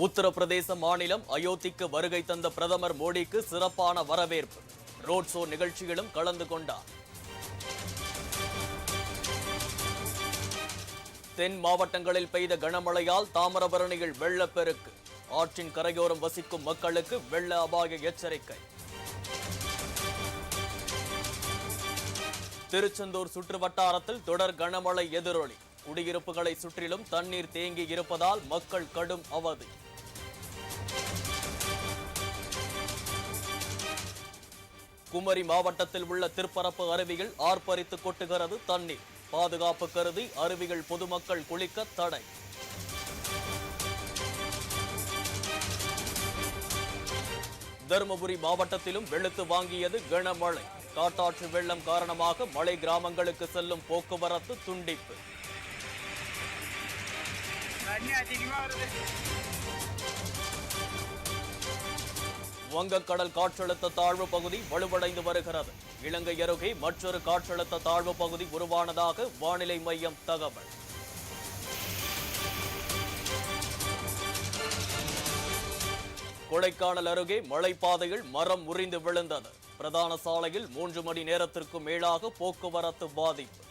உத்தரப்பிரதேச மாநிலம் அயோத்திக்கு வருகை தந்த பிரதமர் மோடிக்கு சிறப்பான வரவேற்பு. ரோட் ஷோ நிகழ்ச்சியிலும் கலந்து கொண்டார். தென் மாவட்டங்களில் பெய்த கனமழையால் தாமிரபரணியில் வெள்ளப்பெருக்கு. ஆற்றின் கரையோரம் வசிக்கும் மக்களுக்கு வெள்ள அபாய எச்சரிக்கை. திருச்செந்தூர் சுற்றுவட்டாரத்தில் தொடர் கனமழை எதிரொலி. குடியிருப்புகளை சுற்றிலும் தண்ணீர் தேங்கி இருப்பதால் மக்கள் கடும் அவதி. குமரி மாவட்டத்தில் உள்ள திருப்பரப்பு அருவியில் ஆர்ப்பரித்து கொட்டுகிறது தண்ணீர். பாதுகாப்பு கருதி அருவிகள் பொதுமக்கள் குளிக்க தடை. தருமபுரி மாவட்டத்திலும் வெளுத்து வாங்கியது கனமழை. காட்டாற்று வெள்ளம் காரணமாக மலை கிராமங்களுக்கு செல்லும் போக்குவரத்து துண்டிப்பு. வங்கக்கடல் காற்றழுத்த தாழ்வு பகுதி வலுவடைந்து வருகிறது. இலங்கை அருகே மற்றொரு காற்றழுத்த தாழ்வு பகுதி உருவானதாக வானிலை மையம் தகவல். கொடைக்கானல் அருகே மலைப்பாதையில் மரம் முறிந்து விழுந்தது. பிரதான சாலையில் 3 மணி நேரத்திற்கும் மேலாக போக்குவரத்து பாதிப்பு.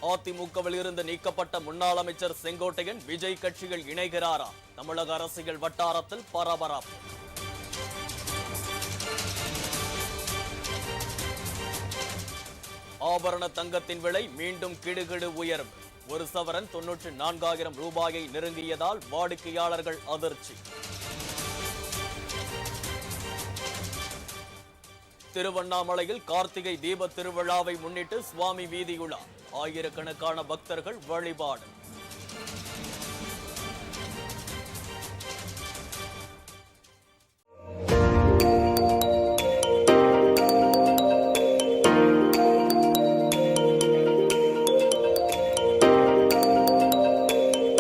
அதிமுகவில் இருந்து நீக்கப்பட்ட முன்னாள் அமைச்சர் செங்கோட்டையன் விஜய் கட்சியில் இணைகிறாரா? தமிழக அரசியல் வட்டாரத்தில் பரபரப்பு. ஆபரண தங்கத்தின் விலை மீண்டும் கிடுகிடு உயர்வு. ஒரு சவரன் 94,000 ரூபாயை நெருங்கியதால் வாடிக்கையாளர்கள் அதிர்ச்சி. திருவண்ணாமலையில் கார்த்திகை தீப திருவிழாவை முன்னிட்டு சுவாமி வீதியுலா. ஆயிரக்கணக்கான பக்தர்கள் வழிபாடு.